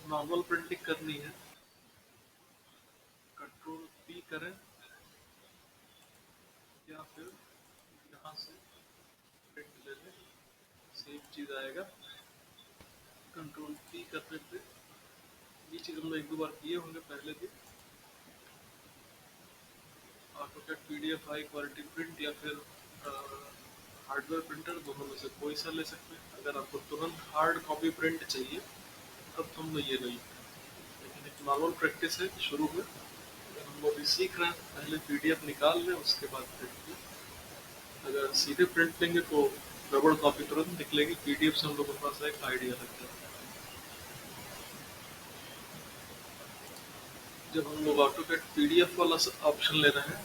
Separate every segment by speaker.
Speaker 1: Normal printing करनी है, control P करें या फिर यहाँ से प्रिंट ले लें, सेम चीज़ आएगा। कंट्रोल पी करने पे ये चीज़ हम लोग एक दो बार किए होंगे पहले भी। AutoCAD PDF high quality print या फिर हार्डवेयर प्रिंटर, दोनों में से कोई सा ले सकते हैं। अगर आपको तुरंत हार्ड कॉपी प्रिंट चाहिए तब तो हम लोग ये नहीं, लेकिन एक नॉर्मल प्रैक्टिस है शुरू में। अगर हम लोग अभी सीख रहे हैं पहले पीडीएफ निकाल लें, उसके बाद प्रिंट लें। अगर सीधे प्रिंट लेंगे तो रबड़ कॉपी तुरंत निकलेगी, पीडीएफ से हम लोग को थोड़ा सा एक आइडिया लग जाता है। जब हम लोग ऑटोकैड पीडीएफ वाला ऑप्शन ले रहे हैं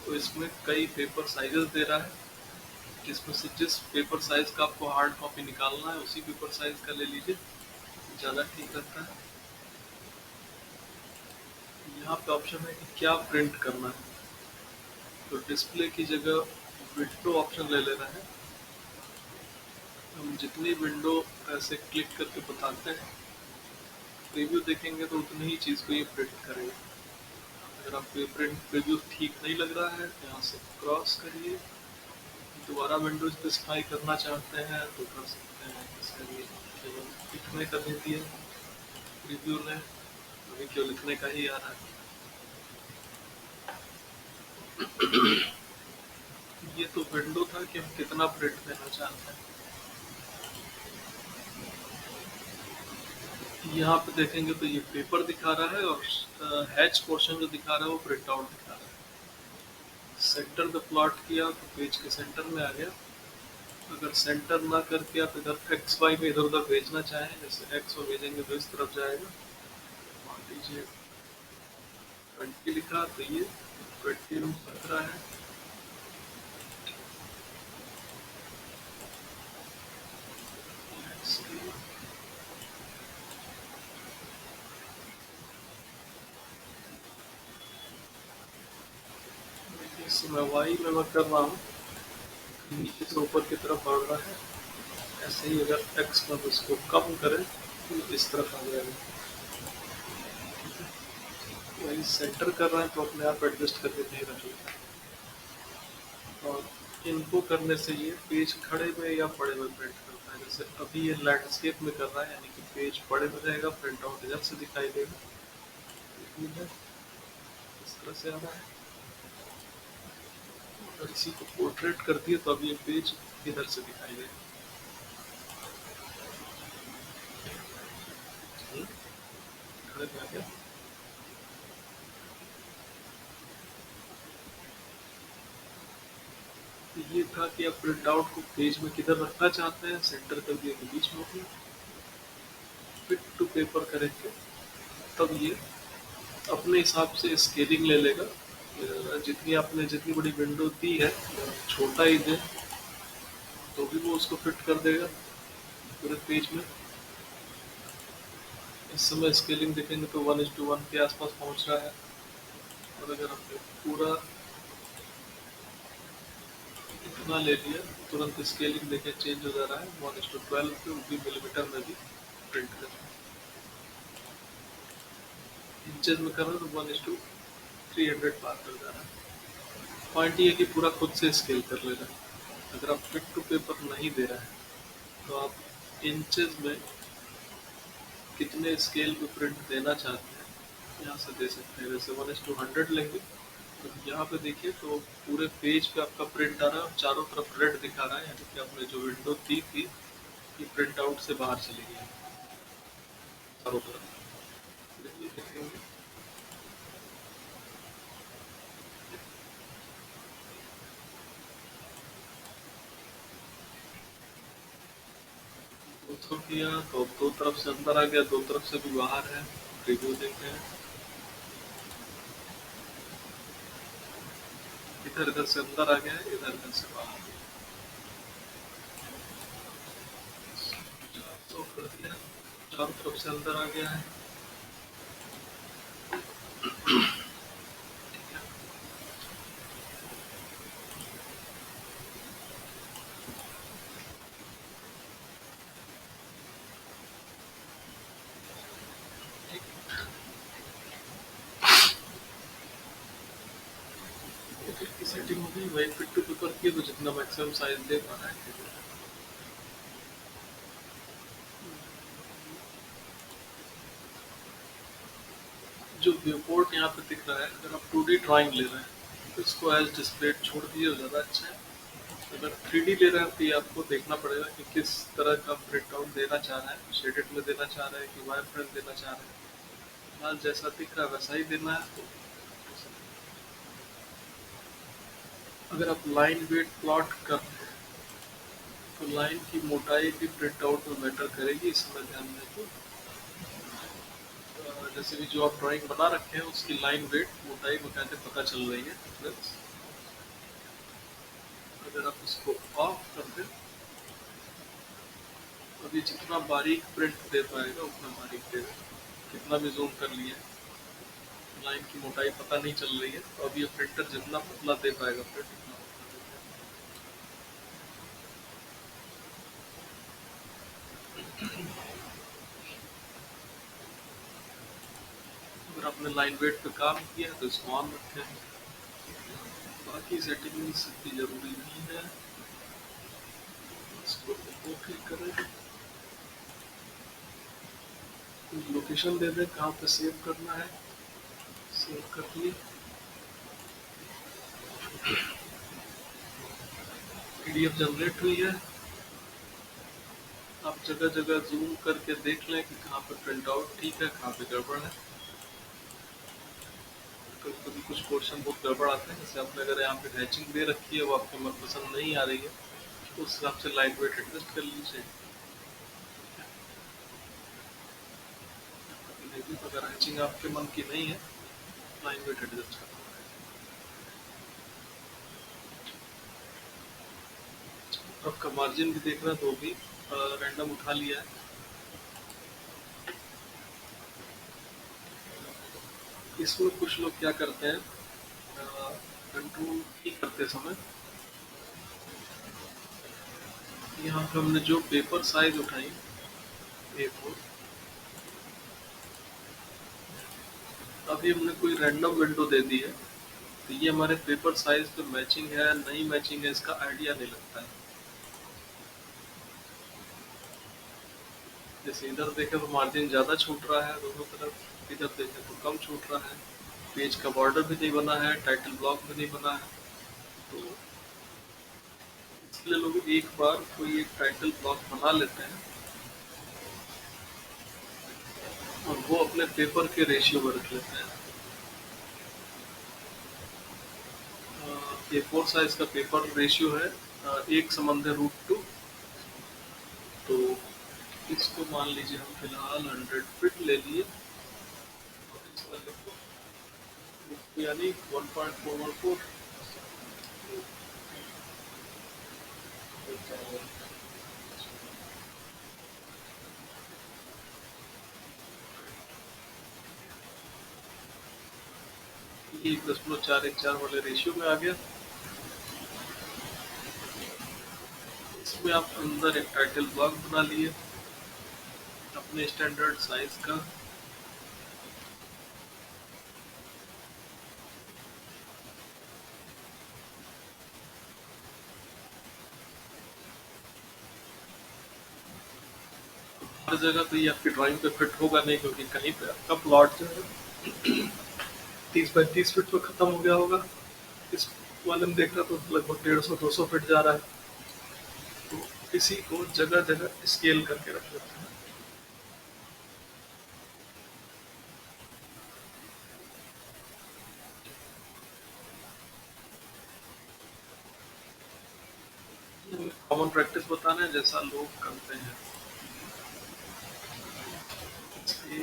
Speaker 1: तो इसमें कई पेपर साइजेस दे रहा है, जिसमें से जिस पेपर साइज का आपको हार्ड कॉपी निकालना है उसी पेपर साइज का ले लीजिए, ज़्यादा ठीक रहता है। यहाँ पे ऑप्शन है कि क्या प्रिंट करना है, तो डिस्प्ले की जगह विंडो ऑप्शन ले लेना है। हम जितनी विंडो ऐसे क्लिक करके बताते हैं, प्रीव्यू देखेंगे तो उतनी ही चीज़ को ये प्रिंट करेगा। अगर आपको ये प्रिंट प्रीव्यू ठीक नहीं लग रहा है, यहाँ से क्रॉस करिए। दोबारा विंडो स्पेसिफाई करना चाहते हैं तो कर सकते हैं, इसके लिए केवल लिखने का दे दिया प्रीव्यू ने, अभी क्यों लिखने का ही आ रहा है। ये तो विंडो था कि हम कितना प्रिंट देना चाहते हैं। यहाँ पे देखेंगे तो ये पेपर दिखा रहा है और हैच पोर्शन जो दिखा रहा है वो प्रिंट आउट दिखा रहा है। सेंटर पे प्लॉट किया तो पेज के सेंटर में आ गया। अगर सेंटर ना करके आप इधर एक्स वाई में इधर उधर भेजना चाहें, जैसे एक्स में भेजेंगे तो इस तरफ जाएगा। मान लीजिए 20 लिखा तो ये 20 लग रहा है। इस समय वाई में मैं कर रहा हूँ, नीचे से ऊपर की तरफ बढ़ रहा है। ऐसे ही अगर एक्स में इसको कम करें तो इस तरफ आ जाएगा। वही सेंटर कर रहे हैं तो अपने आप एडजस्ट करके नहीं रख लेता। और इनको करने से ये पेज खड़े में या पड़े में प्रिंट करता है। जैसे अभी ये लैंडस्केप में कर रहा है, यानी कि पेज पड़े में रहेगा, प्रिंट आउट इधर से दिखाई देगा। इस तरह से आ रहा है। अगर इसी को पोर्ट्रेट कर दिए तो अब ये पेज इधर से दिखाई देगा। खड़े में आ गया। तो ये था कि आप प्रिंट आउट को पेज में किधर रखना चाहते हैं, सेंटर कर दिया तो बीच में होगी। फिट टू पेपर करेंगे तब ये अपने हिसाब से स्केलिंग ले लेगा। जितनी आपने जितनी बड़ी विंडो दी है, छोटा ही दे तो भी वो उसको फिट कर देगा पूरे पेज में। इस समय स्केलिंग देखेंगे तो 1:1 के आसपास पहुंच रहा है। और अगर हमने पूरा इतना ले लिया, तुरंत स्केलिंग देखें चेंज हो जा रहा है 1:12 पे, वो भी मिलीमीटर में भी प्रिंट कर रहा है। इंचेस में कर रहे हैं तो 1:300 पार कर जा रहा है। पॉइंट ये कि पूरा खुद से स्केल कर ले रहा है। अगर आप फिट टू पेपर नहीं दे रहा है तो आप इंचेस में कितने स्केल पे प्रिंट देना चाहते हैं यहाँ से दे सकते हैं। जैसे 1:100 लेंगे तो यहाँ पे देखिए तो पूरे पेज पे आपका प्रिंट आ रहा है और चारों तरफ रेड दिखा रहा है, यानी कि आपने जो विंडो दी थी ये प्रिंट आउट से बाहर चली गई चारों तरफ। देखिए देखेंगे तो किया तो दो तरफ से अंदर आ गया, दो तरफ से भी बाहर है। रिव्यू देखते हैं, इधर इधर से अंदर आ गया है, इधर इधर से बाहर। तो कर दिया, चारों तरफ से अंदर आ गया है। सेटिंग हो गई, वही फिट टू पेपर की, तो जितना मैक्सिमम साइज दे पा रहा है। जो व्यू पोर्ट यहाँ पे दिख रहा है, अगर आप 2D ड्राइंग ले रहे हैं तो इसको एज डिस्प्ले छोड़ दीजिए, ज़्यादा अच्छा है। अगर 3D ले रहे हैं तो ये आपको देखना पड़ेगा कि किस तरह का प्रिंट आउट देना चाह रहा है, शेडेड में देना चाह रहा है कि वायर फ्रेम देना चाह रहा है। फिलहाल जैसा दिख रहा है वैसा ही देना है। तो अगर आप लाइन वेट प्लॉट कर रहे हैं तो लाइन की मोटाई भी प्रिंट आउट में मैटर करेगी, इसमें ध्यान दें। तो जैसे भी जो आप ड्राइंग बना रखे हैं उसकी लाइन वेट मोटाई बकायदे पता चल रही है फ्रेंड्स। अगर आप इसको ऑफ कर दें, अभी जितना बारीक प्रिंट दे पाएगा उतना बारीक देगा। कितना भी जूम कर लिए, लाइन की मोटाई पता नहीं चल रही है, तो अब ये प्रिंटर जितना पतला दे पाएगा प्रिंट उतना पतला दे पाएगा। अगर आपने लाइन वेट पे काम किया तो इसको ऑन रखें। बाकी सेटिंग्स इतनी जरूरी नहीं है, इसको ओके करें। लोकेशन दे दें कहाँ पे सेव करना है, सेव कर लिए। पीडीएफ जनरेट हुई है। आप जगह जगह जूम करके देख लें कि कहाँ पे प्रिंट आउट ठीक है, कहाँ पे गड़बड़ है। कभी कभी कुछ पोर्शन बहुत गड़बड़ आते हैं, जैसे आपने अगर यहाँ पे हैचिंग दे रखी है वो आपको मन पसंद नहीं आ रही है, तो उस हिसाब से लाइट वेट एडजस्ट कर लीजिए। अगर हैचिंग आपके मन की नहीं है, लाइन वेट एडजस्ट करना है। आपका मार्जिन भी देखना, तो भी रैंडम उठा लिया है। इसमें कुछ लोग क्या करते हैं, कंट्रोल की करते समय यहाँ पे हमने जो पेपर साइज उठाई A4, अभी हमने कोई रैंडम विंडो दे दी है, तो ये हमारे पेपर साइज पे मैचिंग है नहीं मैचिंग है इसका आइडिया नहीं लगता है। जैसे इधर देखें तो मार्जिन ज़्यादा छूट रहा है दोनों तरफ, इधर देखें तो कम छूट रहा है। पेज का बॉर्डर भी नहीं बना है, टाइटल ब्लॉक भी नहीं बना है। तो इसलिए लोग एक बार कोई एक टाइटल ब्लॉक बना लेते हैं और वो अपने पेपर के रेशियो में रख लेते हैं। A4 साइज का पेपर रेशियो है 1:√2। तो इसको मान लीजिए हम फिलहाल 100 फीट ले लिए, और इसका लिखो यानी 1.414। ये 1.414 वाले रेशियो में आ गया। इसमें आप अंदर एक टाइटल ब्लॉक बना लिए अपने स्टैंडर्ड साइज का। हर जगह तो ये आपकी ड्राइंग पे फिट होगा नहीं, क्योंकि कहीं पे आपका प्लॉट जो है 30 बाई 30 फीट पे खत्म हो गया होगा। इस वाले में देख रहा तो लगभग 150-200 फीट जा रहा है। तो इसी को जगह जगह स्केल करके रख लेते हैं। कॉमन प्रैक्टिस बताना है जैसा लोग करते हैं। ये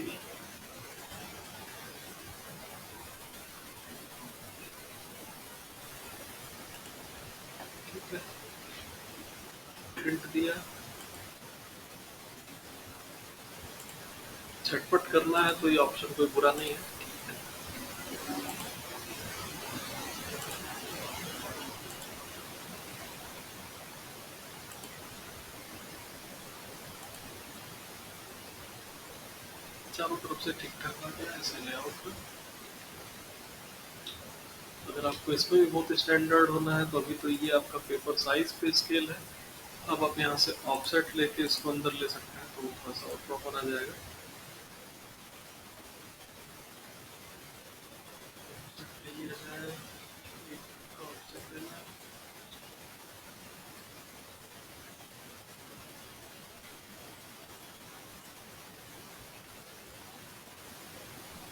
Speaker 1: ठीक है, प्रिंट दिया। झटपट करना है तो ये ऑप्शन कोई बुरा नहीं है। चारों तरफ से ठीक ठाक आ गया ऐसे लेआउट में। अगर आपको इसमें भी बहुत स्टैंडर्ड होना है तो अभी तो ये आपका पेपर साइज पे स्केल है। अब आप यहाँ से ऑफसेट लेके इसको अंदर ले सकते हैं तो थोड़ा सा और प्रॉपर आ जाएगा। ये है, एक ऑफसेट लेना है।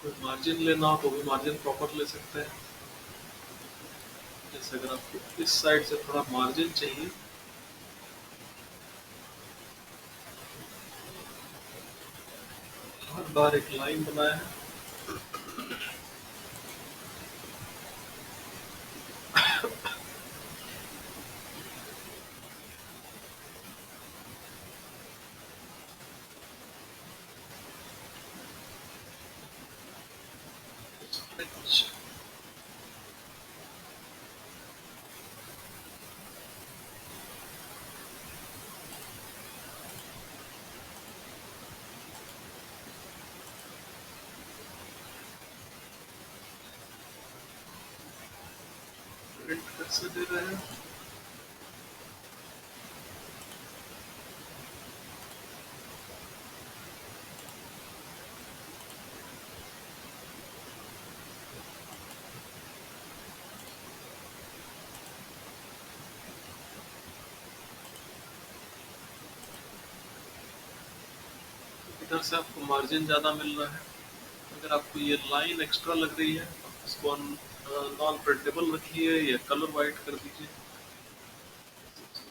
Speaker 1: कोई मार्जिन लेना हो तो भी मार्जिन प्रॉपर ले सकते हैं। जैसे अगर आपको इस साइड से थोड़ा मार्जिन चाहिए, हर बार एक लाइन बनाया है। अच्छा, प्रिंट कैसे दे रहे हैं? इधर से आपको मार्जिन ज़्यादा मिल रहा है। अगर आपको ये लाइन एक्स्ट्रा लग रही है तो इसको नॉन प्रिंटेबल रखिए या कलर वाइट कर दीजिए।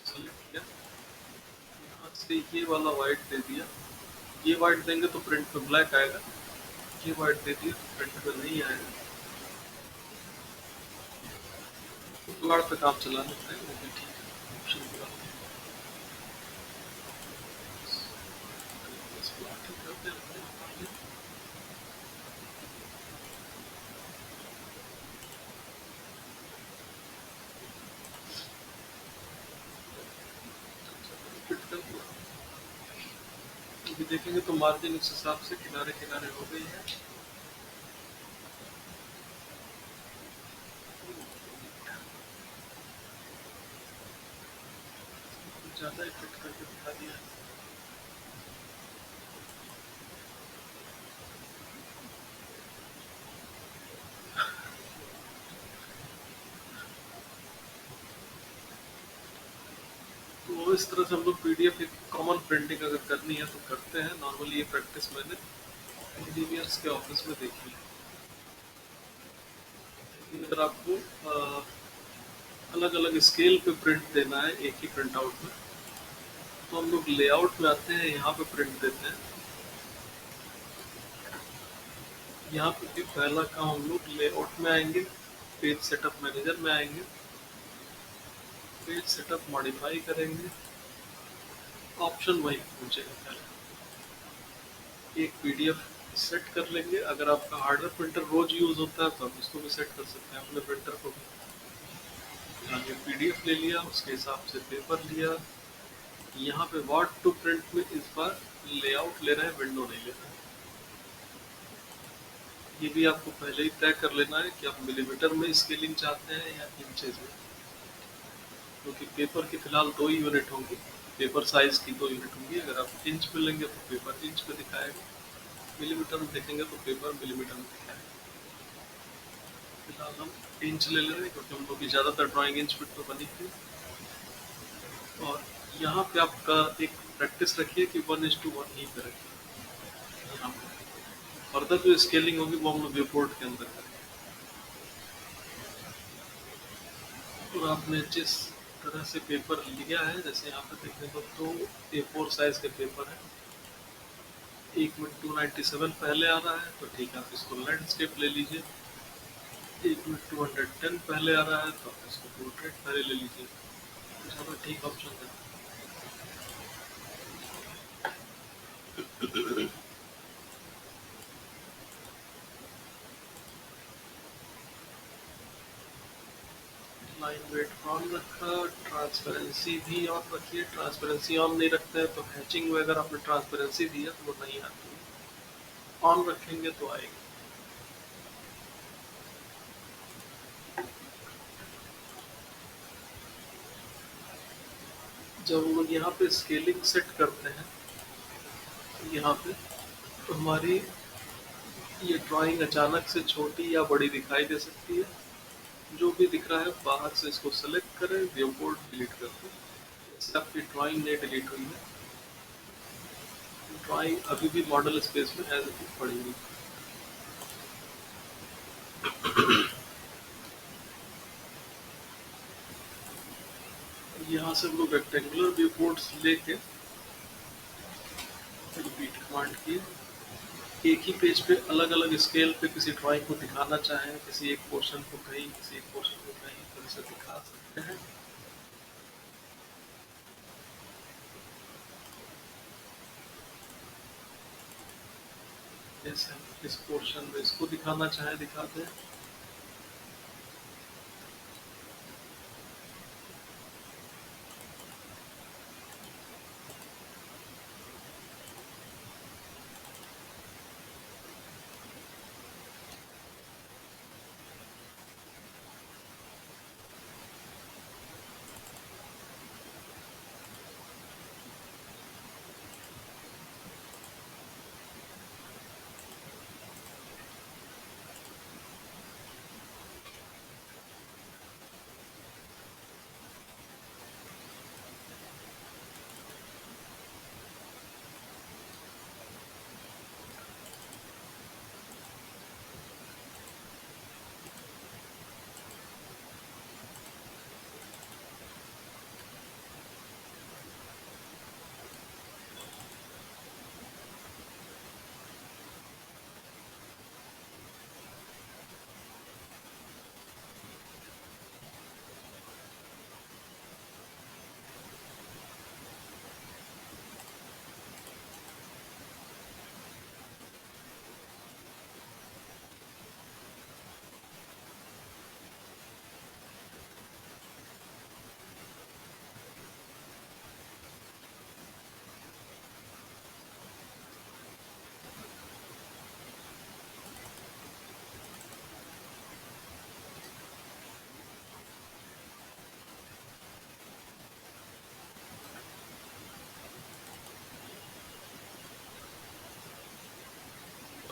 Speaker 1: सेलेक्ट किया, यहाँ से ये वाला वाइट दे दिया। ये वाइट देंगे तो प्रिंट में ब्लैक आएगा, ये वाइट दे दिया तो प्रिंट में नहीं आएगा। जुगाड़ पे काम चला लेते हैं, वो भी ठीक है। ऑप्शन पूरा इसको ठीक करते हैं। फिट कर दिया। अभी देखेंगे तो मार्जिन उस हिसाब से किनारे किनारे हो गई है। ज़्यादा ही फिट करके दिखा दिया। तो इस तरह से हम लोग पीडीएफ एक कॉमन प्रिंटिंग अगर करनी है तो करते हैं। नॉर्मली ये प्रैक्टिस मैंने इंजीनियर्स के ऑफिस में देखी है। अगर आपको अलग अलग स्केल पे प्रिंट देना है एक ही प्रिंट आउट में, तो हम लोग लेआउट में आते हैं, यहाँ पे प्रिंट देते हैं। यहाँ पे भी पहला काम हम लोग लेआउट में आएंगे, पेज सेटअप मैनेजर में आएंगे, पेज सेटअप मॉडिफाई करेंगे, ऑप्शन वहीं पहुंचेगा पहले। एक पीडीएफ सेट कर लेंगे। अगर आपका हार्डवेयर प्रिंटर रोज यूज होता है तो आप इसको भी सेट कर सकते हैं अपने प्रिंटर को भी। ये पीडीएफ ले लिया, उसके हिसाब से पेपर लिया। यहाँ पे व्हाट टू प्रिंट में इस बार लेआउट ले रहे हैं, विंडो नहीं ले रहे हैं। ये भी आपको पहले ही तय कर लेना है कि आप मिलीमीटर में स्केलिंग चाहते हैं या इंचेज में, क्योंकि पेपर की फिलहाल 2 ही यूनिट होंगी। पेपर साइज की 2 यूनिट होंगी। अगर आप इंच में लेंगे तो पेपर इंच में दिखाएगा, मिलीमीटर में देखेंगे तो पेपर मिलीमीटर में दिखाएगा। फिलहाल हम इंच ले ले रहे हैं क्योंकि हम लोग की ज़्यादातर ड्राइंग इंच फिट में बनी थी। और यहाँ पे आपका एक प्रैक्टिस रखिए कि 1:1 ही पे रखिए। यहाँ पे फर्दर जो स्केलिंग होगी वो हम लोग रिपोर्ट के अंदर करेंगे। और आपने जिस तरह से पेपर लिया है, जैसे यहाँ पे देखने को तो A4 साइज के पेपर है। एक में 297 पहले आ रहा है तो ठीक है, आप इसको लैंडस्केप ले लीजिए। एक में 210 पहले आ रहा है तो आप इसको पोर्ट्रेट पहले ले लीजिए। ज़्यादा ठीक ऑप्शन है। लाइन वेट ऑन रखा, ट्रांसपेरेंसी भी ऑन रखिए। ट्रांसपेरेंसी ऑन नहीं रखते हैं तो हैचिंग में अगर आपने ट्रांसपेरेंसी दिया तो वो नहीं आती है, ऑन रखेंगे तो आएगी। जब हम लोग यहाँ पे स्केलिंग सेट करते हैं, तो यहाँ पे तो हमारी ये ड्राइंग अचानक से छोटी या बड़ी दिखाई दे सकती है। जो भी दिख रहा है बाहर से इसको सेलेक्ट करें, व्यू पोर्ट डिलीट कर दें। इससे आपकी ड्राइंग नहीं डिलीट हुई है, ड्राइंग अभी भी मॉडल स्पेस में एज इट इज पड़ी हुई है। यहाँ से हम लोग रेक्टेंगुलर व्यू पोर्ट्स लेके रिपीट कमांड किए, एक ही पेज पे अलग अलग स्केल पे किसी ड्राइंग को दिखाना चाहें, किसी एक पोर्शन को कहीं, किसी एक पोर्शन को कहीं, तो इसे दिखा सकते हैं। जैसे हम इस पोर्शन में इसको दिखाना चाहें दिखाते हैं।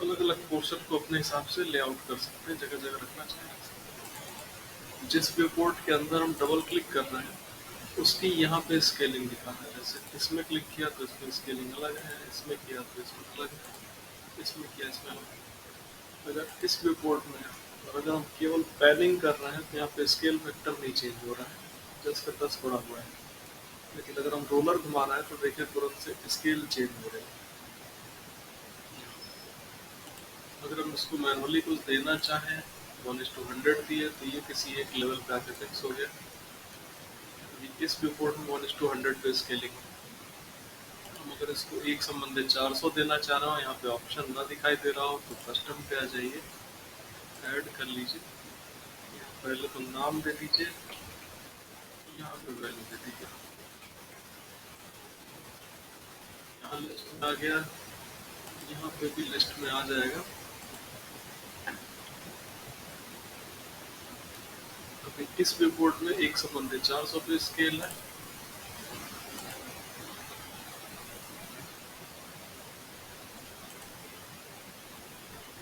Speaker 1: अलग अलग पोर्शन को अपने हिसाब से लेआउट कर सकते हैं, जगह जगह रखना चाहिए। जिस व्यू पोर्ट के अंदर हम डबल क्लिक कर रहे हैं उसकी यहाँ पे स्केलिंग दिखाना है। जैसे इसमें क्लिक किया तो इसमें स्केलिंग अलग है, इसमें किया तो इसमें अलग है, इसमें किया इसमें अलग है। अगर इस व्यू पोर्ट में और अगर हम केवल पैनिंग कर रहे हैं तो यहाँ पे स्केल फैक्टर नहीं चेंज हो रहा है, 10 का 10 बढ़ा हुआ है। लेकिन अगर हम रोलर घुमा रहे हैं तो देखिए तुरंत से स्केल चेंज हो रही है। अगर हम इसको मैनुअली कुछ देना चाहें, 1:100 दिए तो ये किसी एक लेवल पे आके फिक्स हो गया। इस व्यू में 1:100 पे स्केलिंग। हम अगर इसको एक संबंधित 400 देना चाह रहा हूँ, यहाँ पे ऑप्शन ना दिखाई दे रहा हो तो कस्टम पे आ जाइए, ऐड कर लीजिए। यहाँ पहले तो नाम दे दीजिए, यहाँ पे वैल्यू दे दीजिए। यहाँ लिस्ट में आ गया, यहाँ पे भी लिस्ट में आ जाएगा। अभी इस व्यू में एक संबंधित 400 पे स्केल है।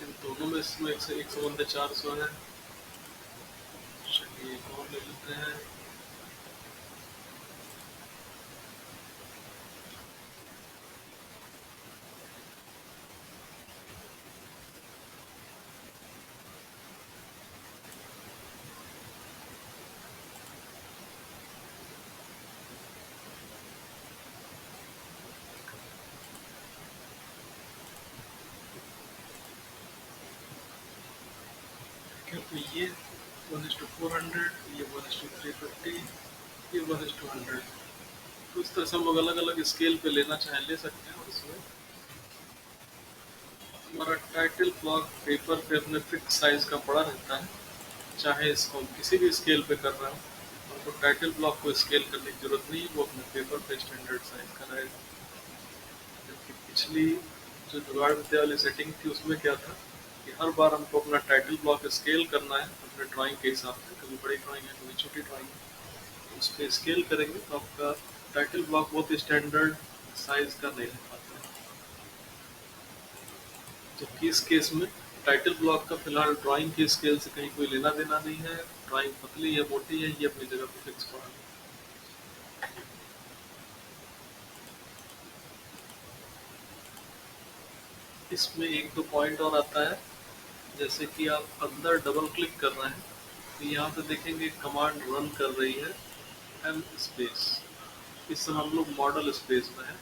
Speaker 1: इन दोनों में इसमें एक संबंधित 400 है। चलिए एक और ले लेते हैं। तो ये 1:400, ये 1:350, ये 1:100। तो इस तरह से हम लोग अलग अलग स्केल पे लेना चाहे ले सकते हैं। और इसमें हमारा टाइटल ब्लॉक पेपर पे अपने फिक्स साइज का पड़ा रहता है, चाहे इसको हम किसी भी स्केल पे कर रहे हो, हमको टाइटल ब्लॉक को स्केल करने की जरूरत नहीं है, वो अपने पेपर पे स्टैंडर्ड साइज का रहेगा। जबकि पिछली जो जुगाड़ विद्या वाली सेटिंग थी उसमें क्या था कि हर बार हमको अपना टाइटल ब्लॉक स्केल करना है अपने ड्राइंग के हिसाब से, कभी बड़ी ड्राइंग है कभी छोटी ड्राइंग है, उस पर स्केल करेंगे तो आपका टाइटल ब्लॉक बहुत स्टैंडर्ड साइज का नहीं ले पाते हैं। जबकि इस केस में टाइटल ब्लॉक का फिलहाल ड्राइंग की स्केल से कहीं कोई लेना देना नहीं है। ड्राइंग पतली या मोटी है, ये अपनी जगह पर फिक्स पड़ा है। इसमें एक दो पॉइंट और आता है, जैसे कि आप अंदर डबल क्लिक कर रहे हैं तो यहाँ पे देखेंगे कमांड रन कर रही है एम स्पेस। इस समय हम लोग मॉडल स्पेस में है।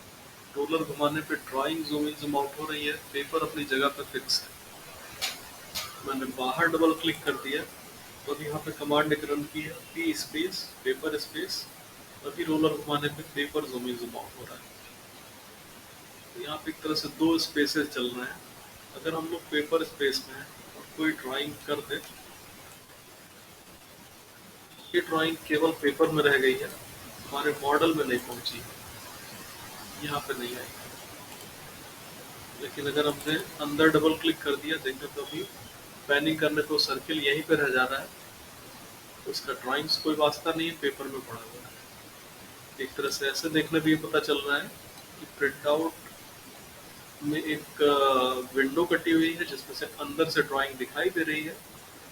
Speaker 1: रोलर घुमाने पे drawing zoom in zoom out हो रही है, पेपर अपनी जगह पे फिक्स है। मैंने बाहर डबल क्लिक कर दिया और यहाँ पे कमांड एक रन की है, पी स्पेस पेपर स्पेस। अभी रोलर घुमाने पे paper zoom in zoom out हो रहा है। तो यहाँ पे एक तरह से दो स्पेसेस चल रहे हैं। अगर हम लोग पेपर स्पेस में हैं और कोई ड्राइंग कर दे, ये ड्राइंग केवल पेपर में रह गई है, हमारे मॉडल में नहीं पहुंची, यहाँ पे नहीं आई। लेकिन अगर हमने अंदर डबल क्लिक कर दिया, देखें तो अभी पैनिंग करने पे सर्किल यहीं पे रह जा रहा है, तो उसका ड्राइंग्स कोई वास्ता नहीं है, पेपर में पड़ा हुआ है। एक तरह से ऐसे देखने भी ये पता चल रहा है कि प्रिंट आउट में एक विंडो कटी हुई है जिसमें से अंदर से ड्राइंग दिखाई दे रही है,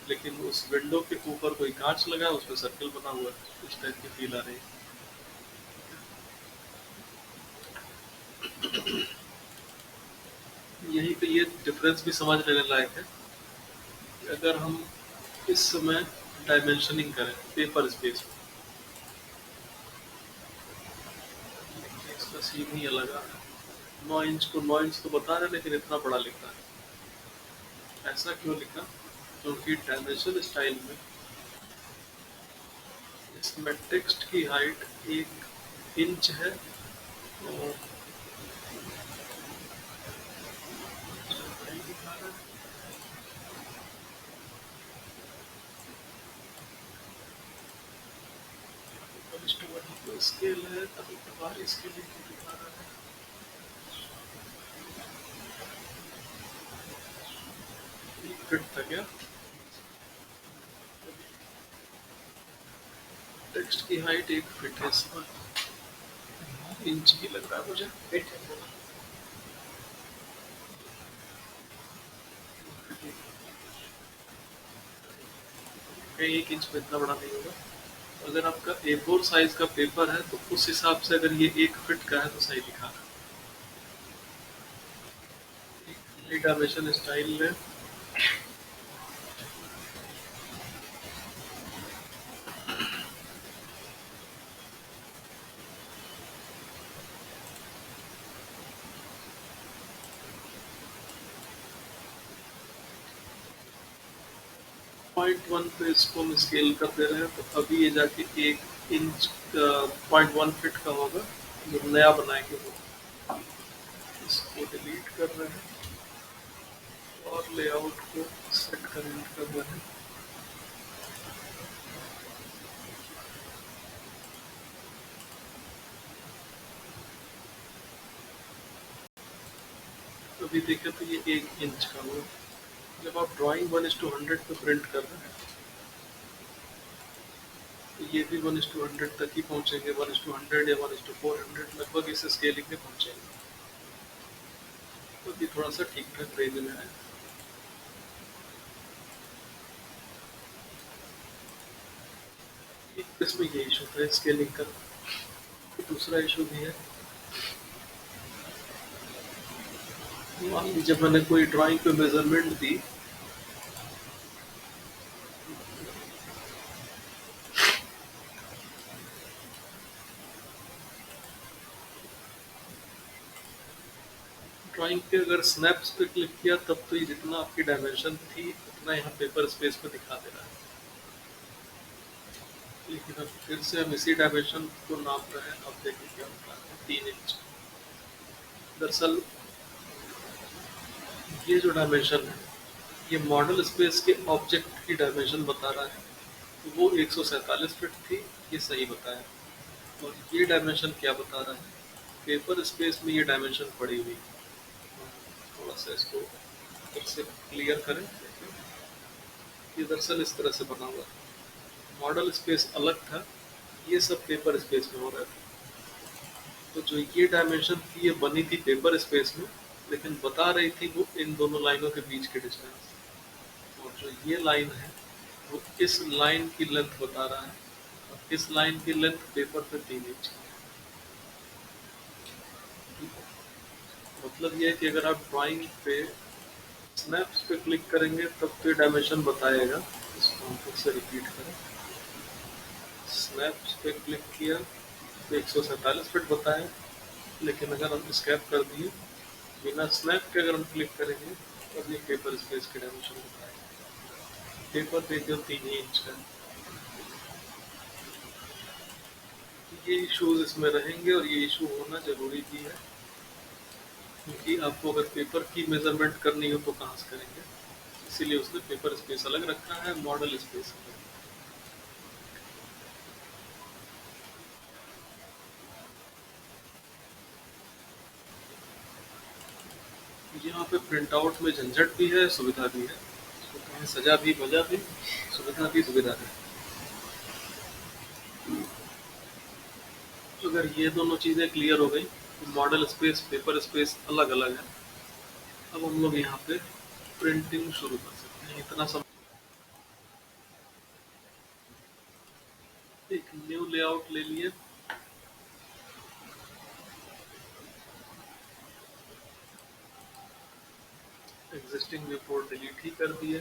Speaker 1: लेकिन उस विंडो के ऊपर कोई कांच लगा है, उसमें सर्किल बना हुआ है। इस टाइप की फील आ रही है। यहीं पे ये डिफरेंस भी समझ लेने लायक है कि अगर हम इस समय डायमेंशनिंग करें पेपर स्पेस में, इसका सीन ही अलग आ रहा है। 9 इंच को 9 इंच तो बता रहे, लेकिन इतना बड़ा लिखा है। ऐसा क्यों लिखा? क्योंकि डायमेंशन स्टाइल में इसमें टेक्स्ट की हाइट 1 इंच है और स्केल है, तभी बाहर स्केल दिखा रहा है। फिट था क्या? टेक्स्ट की हाइट 1 फीट है, इसमें इंच ही लग रहा है मुझे। फिट कहीं 1 इंच में इतना बड़ा नहीं होगा। अगर आपका A4 साइज का पेपर है तो उस हिसाब से अगर ये 1 फीट का है तो सही लिखा है। डायमेंशन स्टाइल में .1 पे इसको हम स्केल कर दे रहे हैं, तो अभी ये जाके 1 इंच 0.1 फीट का होगा जो नया बनाएंगे वो। इसको डिलीट कर रहे हैं और लेआउट को सेट कर रहे हैं। अभी देखें तो ये 1 इंच का होगा। जब आप ड्राइंग 1:100 पे प्रिंट कर रहे हैं तो ये भी 1:100 तक ही पहुंचेंगे। 1:100 या 1:400 लगभग इस स्केलिंग में पहुंचेंगे। तो ये थोड़ा सा ठीक ठाक रेंज में है। इसमें ये इशू था स्केलिंग का। दूसरा इशू भी है, मान लीजिए मैंने कोई ड्राइंग पे मेजरमेंट दी, ड्राइंग पे अगर स्नैप्स पे क्लिक किया तब तो ये जितना आपकी डायमेंशन थी उतना यहाँ पेपर स्पेस पे दिखा दे रहा है। लेकिन अब फिर से हम इसी डायमेंशन को नाप रहे हैं। अब देखिए क्या होता है। 3 इंच। दरअसल ये जो डायमेंशन है ये मॉडल स्पेस के ऑब्जेक्ट की डायमेंशन बता रहा है। तो वो 147 फीट थी, ये सही बताया। और ये डायमेंशन क्या बता रहा है? पेपर स्पेस में ये डायमेंशन पड़ी हुई। थोड़ा सा इसको फिर से क्लियर करें। ये दरअसल इस तरह से बना हुआ है। मॉडल स्पेस अलग था, ये सब पेपर स्पेस में हो रहा था। तो जो ये डायमेंशन थी ये बनी थी पेपर स्पेस में, लेकिन बता रही थी वो इन दोनों लाइनों के बीच के डिस्टेंस। और जो ये लाइन है वो इस लाइन की लेंथ बता रहा है, और इस लाइन की लेंथ पेपर पे 3 इंच की है। मतलब ये है कि अगर आप ड्राइंग पे स्नैप्स पे क्लिक करेंगे तब तो ये डायमेंशन बताएगा। इसको हम फिर से रिपीट करें। स्नैप्स पे क्लिक किया तो 147 फीट बताया, लेकिन अगर हम स्कैप कर दिए बिना स्नैप के, अगर हम क्लिक करेंगे तब ये पेपर स्पेस के डायमेंशन बताएगा। पेपर पे जो 3 ही इंच का है। ये इश्यूज इसमें रहेंगे और ये इशू होना जरूरी भी है, क्योंकि आपको अगर पेपर की मेजरमेंट करनी हो तो कहाँ से करेंगे। इसीलिए उसने पेपर स्पेस अलग रखा है, मॉडल स्पेस अलग। यहाँ पे प्रिंट आउट में झंझट भी है, सुविधा भी है। इसको कहें सजा भी मजा भी, सुविधा भी दुविधा भी। अगर ये दोनों चीज़ें क्लियर हो गई तो मॉडल स्पेस पेपर स्पेस अलग अलग है। अब हम लोग यहाँ पे प्रिंटिंग शुरू कर सकते हैं। इतना सब एक न्यू लेआउट ले लिए। एग्जिस्टिंग रिपोर्ट डिलीट ही कर दिए।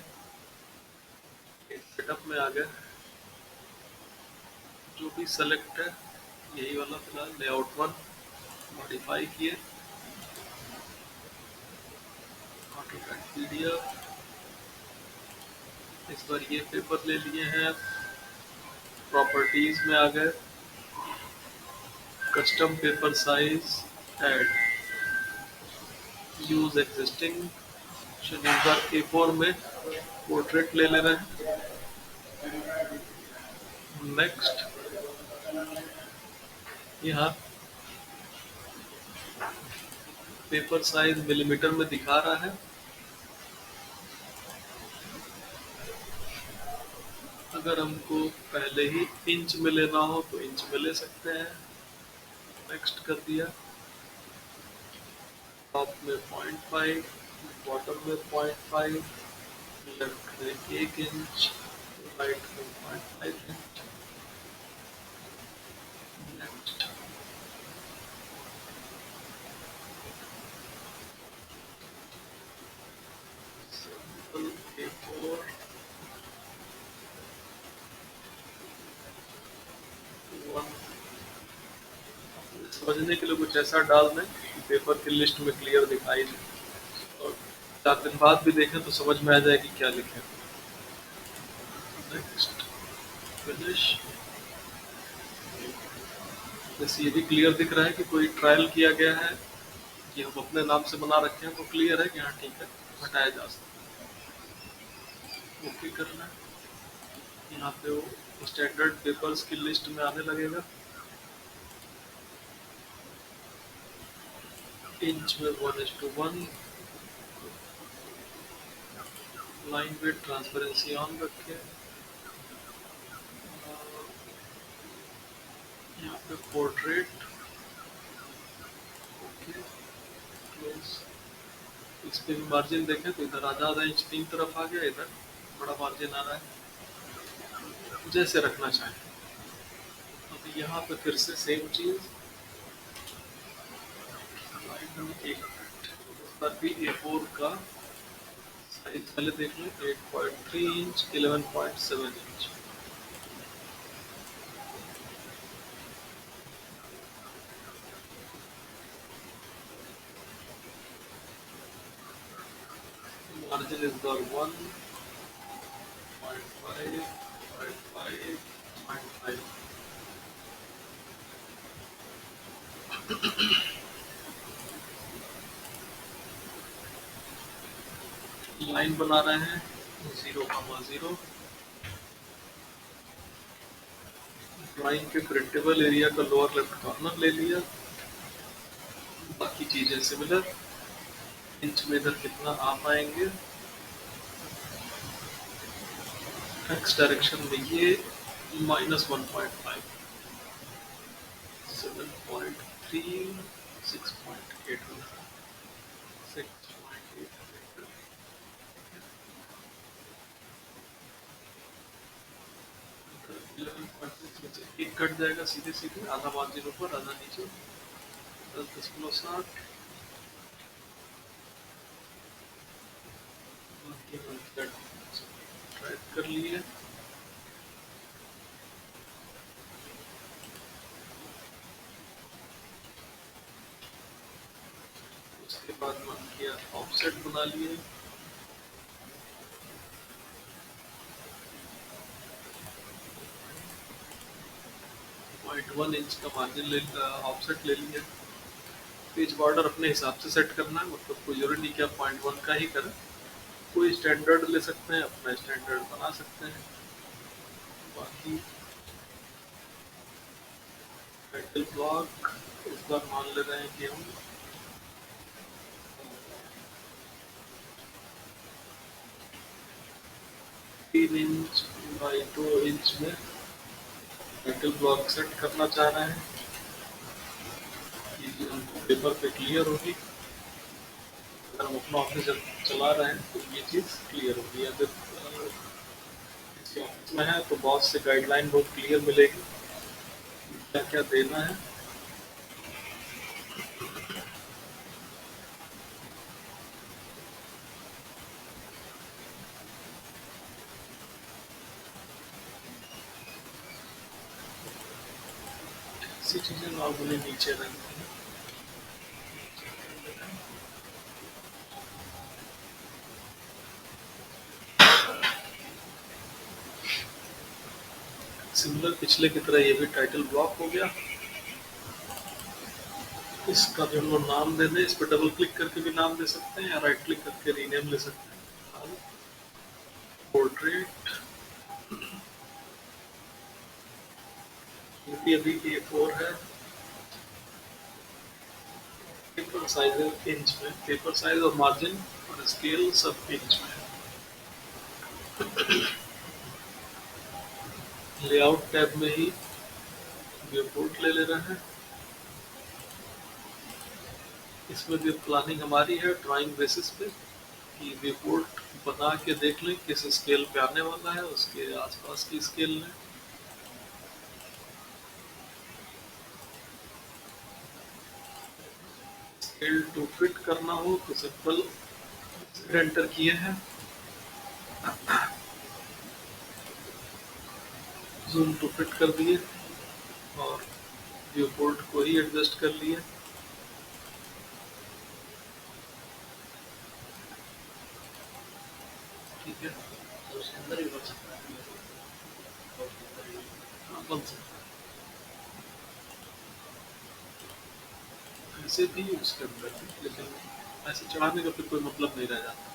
Speaker 1: सेटअप में आ गए, जो भी सेलेक्ट है यही वाला फिलहाल लेआउट 1 मॉडिफाई किए। ऑटोकैड पीडीएफ, इस बार ये पेपर ले लिए हैं। प्रॉपर्टीज में आ गए, custom paper size add, use existing. शनिवार A4 में पोर्ट्रेट ले रहे हैं। नेक्स्ट, यहाँ पेपर साइज मिलीमीटर में दिखा रहा है। अगर हमको पहले ही इंच में लेना हो तो इंच में ले सकते हैं। नेक्स्ट कर दिया। टॉप में 0.5, बॉटम में 0.5, लेफ्ट में 1 इंच, राइट में 0.5 इंच। Next, simple A4 1। समझने के लिए कुछ ऐसा डाल दें कि पेपर की लिस्ट में क्लियर दिखाई दे, और 4 दिन बाद भी देखें तो समझ में आ जाए कि क्या लिखे। Next, finish. जैसे ये भी क्लियर दिख रहा है कि कोई ट्रायल किया गया है, कि हम अपने नाम से बना रखे हैं, तो क्लियर है कि हाँ ठीक है, हटाया जा सकता है। ओके करना है। यहाँ पे वो स्टैंडर्ड पेपर्स की लिस्ट में आने लगेगा। इंच में 1:1, लाइन वेट ट्रांसपेरेंसी ऑन रखें। यहाँ पे पोर्ट्रेट, ओके क्लोज। इस पे भी मार्जिन देखें तो इधर आधा इंच तीन तरफ आ गया, इधर बड़ा मार्जिन आ रहा है, जैसे रखना चाहें। अब यहाँ पे फिर से सेम चीज, एक पर भी A4 का साइज पहले देख लें। 8.3 इंच, 11.7 इंच। मार्जिन इस बार 1.5, 0.5, 0.5। लाइन बना रहे हैं 0,0। ड्राइंग के प्रिंटेबल एरिया का लोअर लेफ्ट कॉर्नर ले लिया। बाकी चीजें सिमिलर। इंच में इधर कितना आ पाएंगे, एक्स डायरेक्शन में ये -1.5, 7.3 थ्री 6.8 6.8 एक कट जाएगा सीधे सीधे, आधा मार्जिन ऊपर आधा नीचे, 10.60 ट्राई कर लिए। उसके बाद मन किया ऑफसेट बना लिए, 0.1 इंच का मार्जिन ले ऑफसेट ले लिया। पेज बॉर्डर अपने हिसाब से सेट करना है, मतलब कोई जरूरी नहीं कि आप 0.1 का ही करें, कोई स्टैंडर्ड ले सकते हैं, अपना स्टैंडर्ड बना सकते हैं। बाकी टाइटल ब्लॉक इस बार मान ले रहे हैं कि हम 3 इंच बाई 2 इंच में टाइटल ब्लॉक सेट करना चाह रहे हैं कि हमको पेपर पे क्लियर होगी। अगर हम अपना ऑफिस चला रहे हैं तो ये चीज़ क्लियर होगी। अगर किसी ऑफिस में है तो बॉस से गाइडलाइन बहुत क्लियर मिलेगी, क्या क्या देना है। ऐसी चीज़ें नॉर्मली नीचे रहती हैं। सिमिलर पिछले की तरह ये भी टाइटल ब्लॉक हो गया। इसका जो हम लोग नाम दे दें, इस पर डबल क्लिक करके भी नाम दे सकते हैं या राइट क्लिक करके रीनेम ले सकते हैं। पोर्ट्रेट अभी A4 है। पेपर साइज इंच में, पेपर साइज और मार्जिन और स्केल सब इंच में। लेआउट टैब में ही व्यू ले ले रहे हैं। इसमें भी प्लानिंग हमारी है ड्राइंग बेसिस पे कि रिपोर्ट बना के देख लें किस स्केल पे आने वाला है, उसके आसपास की स्केल लें। स्केल टू फिट करना हो तो सिंपल एंटर किए हैं, जूम टू फिट कर दिए और व्यू पोर्ट को ही एडजस्ट कर लिए। ठीक है,
Speaker 2: तो उसके अंदर भी बन सकता है,
Speaker 1: हाँ, बन सकता है ऐसे भी उसके अंदर भी, लेकिन ऐसे चढ़ाने का फिर कोई मतलब नहीं रह जाता।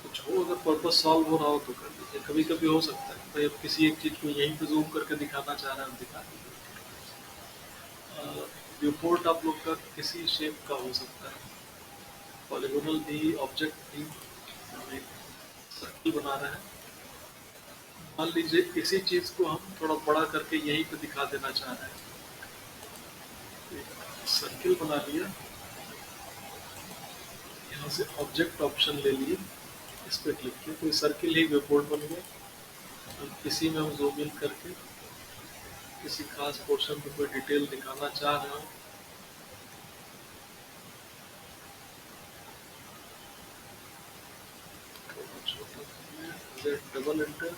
Speaker 1: कुछ हो अगर पर्पस सॉल्व हो रहा हो तो कर लीजिए। कभी कभी हो सकता है भाई अब किसी एक चीज़ को यहीं पे जूम करके दिखाना चाह रहे हैं, दिखा दीजिए। व्यू पोर्ट आप लोग का किसी शेप का हो सकता है, पॉलीगोनल भी, ऑब्जेक्ट भी। हम एक सर्कल बना रहे हैं, मान लीजिए इसी चीज़ को हम थोड़ा बड़ा करके यहीं पे दिखा देना चाह रहे हैं। एक सर्किल बना लिया, यहाँ से ऑब्जेक्ट ऑप्शन ले लिए, इस पर क्लिक किया, कोई सर्किल ही व्यू पोर्ट बन गया। अब इसी में हम जूम इन करके किसी खास पोर्शन पे कोई डिटेल दिखाना चाह रहे हो, डबल एंटर।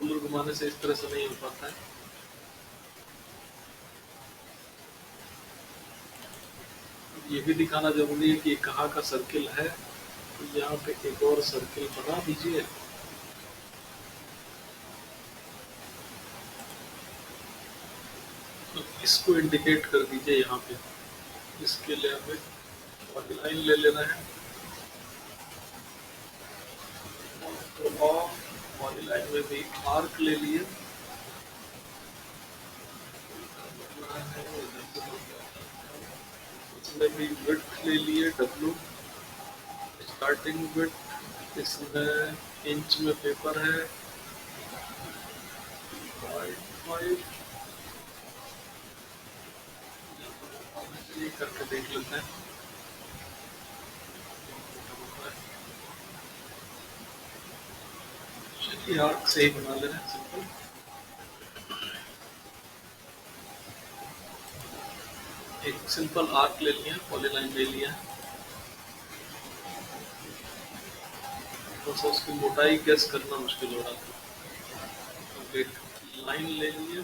Speaker 1: रूलर घुमाने से इस तरह से नहीं हो पाता है। ये भी दिखाना जरूरी है कि ये कहाँ का सर्किल है, तो यहाँ पे एक और सर्किल बना दीजिए। तो इसको इंडिकेट कर दीजिए यहाँ पे। इसके लिए हमें पॉलीलाइन ले लेना है, तो पॉलीलाइन में भी आर्क ले लिए, इसमें भी विड्थ ले लिए W, स्टार्टिंग विड्थ इसमें इंच में पेपर है 5 ये करके देख लेते हैं। चलिए आर्क से ही बना ले रहे हैं सिंपल। एक सिंपल आर्क ले लिया, पॉलीलाइन ले लिया है। बस उसकी मोटाई गैस करना मुश्किल हो रहा था। अब एक लाइन ले लिया।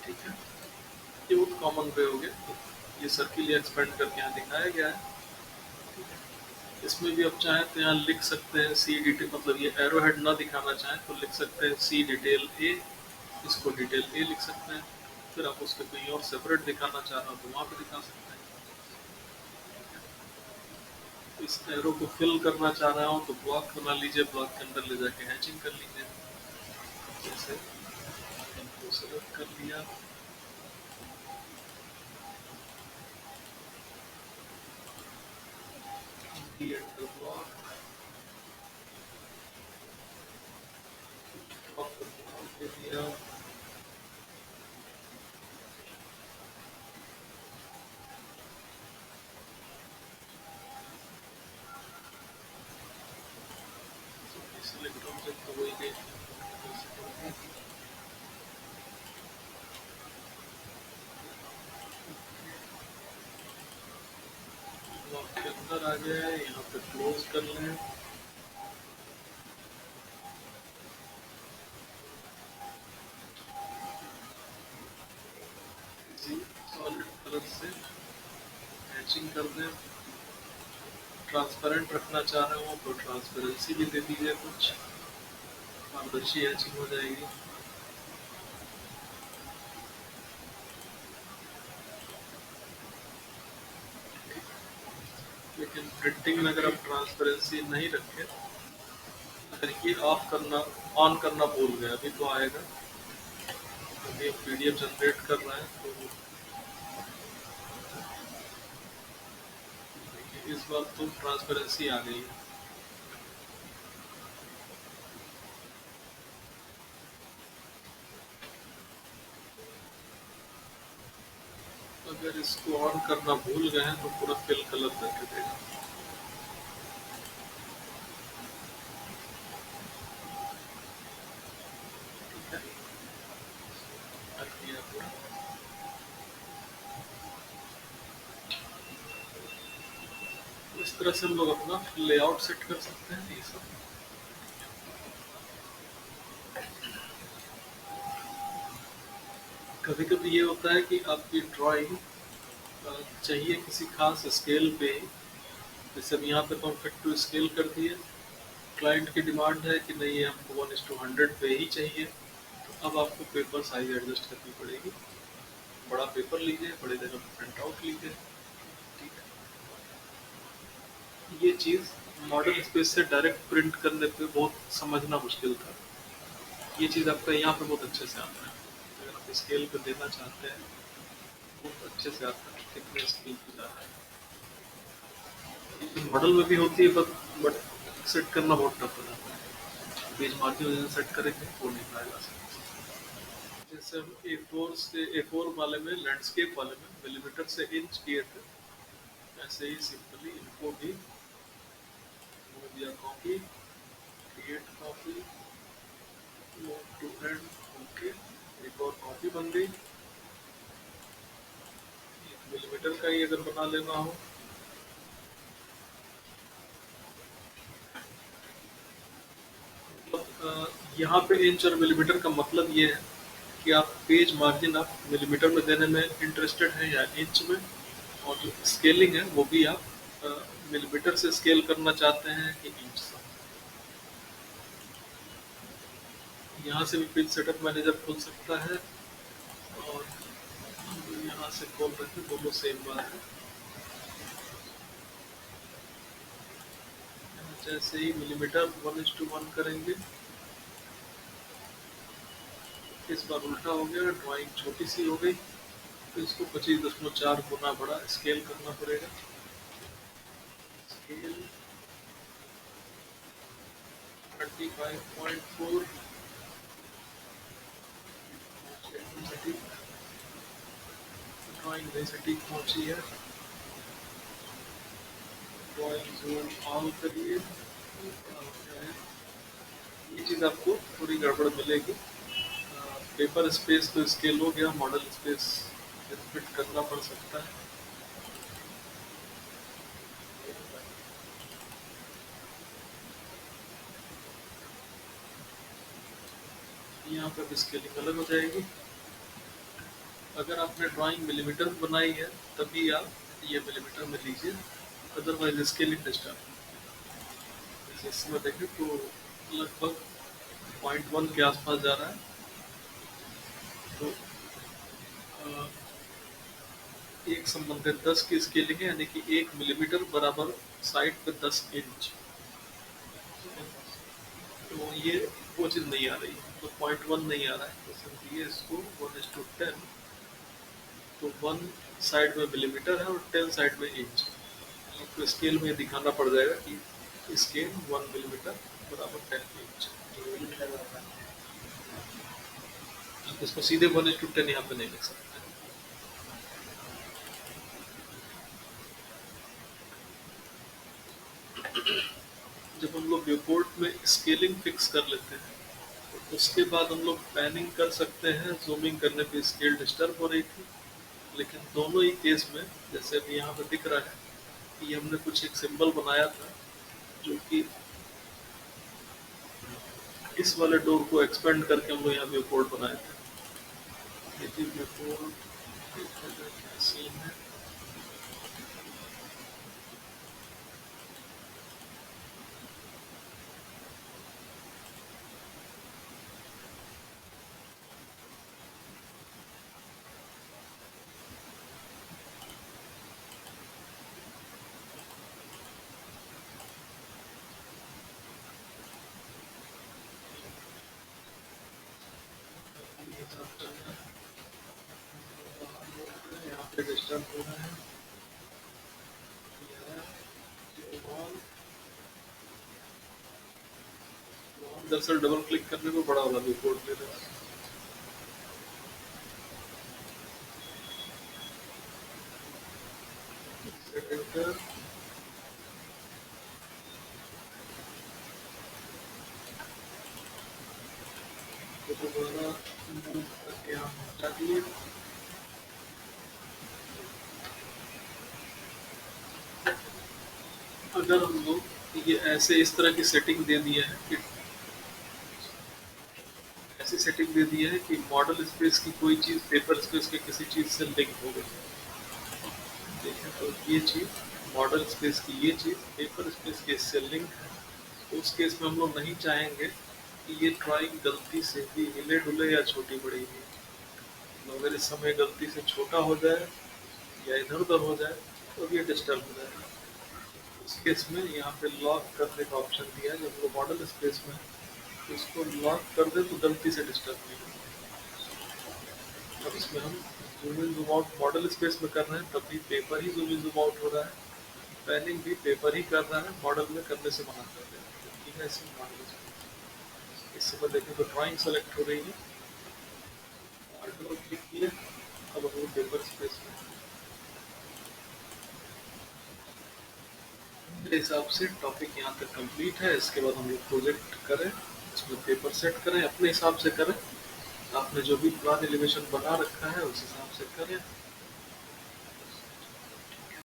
Speaker 1: ठीक है, ये बहुत कॉमन वे हो गया। ये सर्किल एक्सपेंड करके यहाँ दिखाया गया है। इसमें भी आप चाहें तो यहाँ लिख सकते हैं सी डिटेल, मतलब ये एरो हेड ना दिखाना चाहें तो लिख सकते हैं सी डिटेल ए, इसको डिटेल ए लिख सकते हैं। फिर आप उसको कहीं और सेपरेट दिखाना चाह रहे हो तो वहाँ पे दिखा सकते हैं। इस एरो को फिल करना चाह रहा हूँ तो ब्लॉक बना लीजिए, ब्लॉक के अंदर ले जाके हैचिंग कर लीजिए। जैसे इनको सेलेक्ट कर लिया, create the block, block दे दिया। सेलेक्ट ऑब्जेक्ट तो वही नहीं, ब्लॉक के अंदर आ गया, यहाँ पे क्लोज कर लें। सॉलिड कलर से मैचिंग कर दें। ट्रांसपेरेंट रखना चाह रहे हो तो ट्रांसपेरेंसी भी दे दीजिए, कुछ पारदर्शी हैचिंग हो जाएगी। लेकिन प्रिंटिंग में अगर आप ट्रांसपेरेंसी नहीं रखें, अगर ये ऑफ करना ऑन करना भूल गए, अभी तो आएगा, अभी पीडीएफ जनरेट कर रहा है तो इस बार तो ट्रांसपेरेंसी आ गई है। अगर इसको ऑन करना भूल गए हैं तो पूरा फिल कलर करके देगा। ठीक है, कर दिया पूरा। इस तरह से हम लोग अपना लेआउट सेट कर सकते हैं। ये सब कभी कभी ये होता है कि आपकी ड्राइंग चाहिए किसी खास स्केल पे, जैसे अब यहाँ पे तो हम फिट टू स्केल कर दिए। क्लाइंट की डिमांड है कि नहीं हमको 1:100 पे ही चाहिए, तो अब आपको पेपर साइज एडजस्ट करनी पड़ेगी। बड़ा पेपर लीजिए, बड़े जगह पे प्रिंट आउट लीजिए। ठीक है, ये चीज़ मॉडल स्पेस से डायरेक्ट प्रिंट करने पे बहुत समझना मुश्किल था। ये चीज़ आपका यहाँ पे बहुत अच्छे से आता है। अगर आप स्केल पे देना चाहते हैं बहुत अच्छे से आता है कितने स्केल पे जा रहा है। मॉडल में भी होती है बट सेट करना बहुत टफ हो जाता है। पेज मार्जिन सेट करेंगे वो नहीं पाएगा। जैसे हम ए4 वाले में, लैंडस्केप वाले में मिलीमीटर से इंच किए थे, ऐसे ही सिंपली इनको भी हो दिया copy, create copy, move to end, okay, एक और कॉपी बन गई। 1 मिलीमीटर का ही अगर बना लेना हो, यहाँ पे इंच और मिलीमीटर का मतलब ये है कि आप पेज मार्जिन आप मिलीमीटर में देने में इंटरेस्टेड हैं या इंच में, और जो स्केलिंग है वो भी आप मिलीमीटर से स्केल करना चाहते हैं कि इंच से। यहाँ से भी पेज सेटअप मैनेजर खुल सकता है और यहाँ से खोल रहे थे, दोनों सेम बात है। जैसे ही मिलीमीटर 1:1 करेंगे, इस बार उल्टा हो गया, ड्राइंग छोटी सी हो गई, तो इसको 25.4 गुना बड़ा स्केल करना पड़ेगा। स्केल 35.4 सटीक ड्राइंग नहीं सटीक पहुंची है। ड्राइंग जोन ऑन करिए। ये चीज़ आपको थोड़ी गड़बड़ मिलेगी। पेपर स्पेस तो स्केल हो गया, मॉडल स्पेस फिट करना पड़ सकता है। यहाँ पर स्केलिंग अलग हो जाएगी। अगर आपने ड्राइंग मिलीमीटर में बनाई है तभी आप ये मिलीमीटर में लीजिए, अदरवाइज स्केलिंग डिस्टर्ब। जैसे इसमें देखें तो लगभग 0.1 के आसपास जा रहा है। तो अ, एक संबंधित 10 की स्केलिंग है, यानी कि 1 मिलीमीटर बराबर साइड पे 10 इंच। तो ये वो चीज़ नहीं आ रही है, तो 0.1 नहीं आ रहा है, तो समझिए इसको 1:10। तो 1 साइड में मिलीमीटर है और 10 साइड में इंच। आपको स्केल में दिखाना पड़ जाएगा कि स्केल 1 मिलीमीटर बराबर 10 इंच। आप इसको सीधे 1:10 यहाँ पे नहीं लिख सकते। जब हम लोग रिपोर्ट में स्केलिंग फिक्स कर लेते हैं तो उसके बाद हम लोग पैनिंग कर सकते हैं। जूमिंग करने पे स्केल डिस्टर्ब हो रही थी, लेकिन दोनों ही केस में जैसे अभी यहाँ पे दिख रहा है कि हमने कुछ एक सिंबल बनाया था जो कि इस वाले डोर को एक्सपेंड करके हम लोग यहाँ पे कोड बनाए थे। ये कोड सीन है। यहाँ पे डिस्टर्ब हो रहा है। दरअसल डबल क्लिक करने पे बड़ा वाला रिपोर्ट ले रहा है। एडिटर को दोबारा मूव करके यहाँ हटा दिए। अगर हम लोग ये ऐसे इस तरह की सेटिंग दे दिया है कि ऐसी सेटिंग दे दी है कि मॉडल स्पेस की कोई चीज़ पेपर स्पेस के किसी चीज़ से लिंक हो गई। देखें तो ये चीज़ मॉडल स्पेस की ये चीज़ पेपर स्पेस के इससे लिंक है। तो उस केस में हम लोग नहीं चाहेंगे कि ये ड्राइंग गलती से भी हिले डुले या छोटी बड़ी हो। तो अगर इस समय गलती से छोटा हो जाए या इधर उधर हो जाए तो ये डिस्टर्ब हो जाएगा। इस केस में यहाँ पे लॉक करने का ऑप्शन दिया है। जब वो मॉडल स्पेस में तो इसको लॉक कर दे तो गलती से डिस्टर्ब नहीं होगा। अब इसमें हम zoom in zoom out model space में कर रहे हैं, तब भी paper he zoom in zoom out हो रहा है। पैनिंग भी पेपर ही कर रहा है, मॉडल में करने से मना कर रहे हैं। ठीक है, इसमें मॉडल स्पेस इस समय देखें तो ड्राइंग सेलेक्ट हो रही है, डबल क्लिक किए, अब हम लोग पेपर स्पेस में। मेरे हिसाब से टॉपिक यहाँ तक कंप्लीट है। इसके बाद हम लोग प्रोजेक्ट करें, इसमें पेपर सेट करें, अपने हिसाब से करें। आपने जो भी प्लान एलिवेशन बना रखा है उस हिसाब से करें।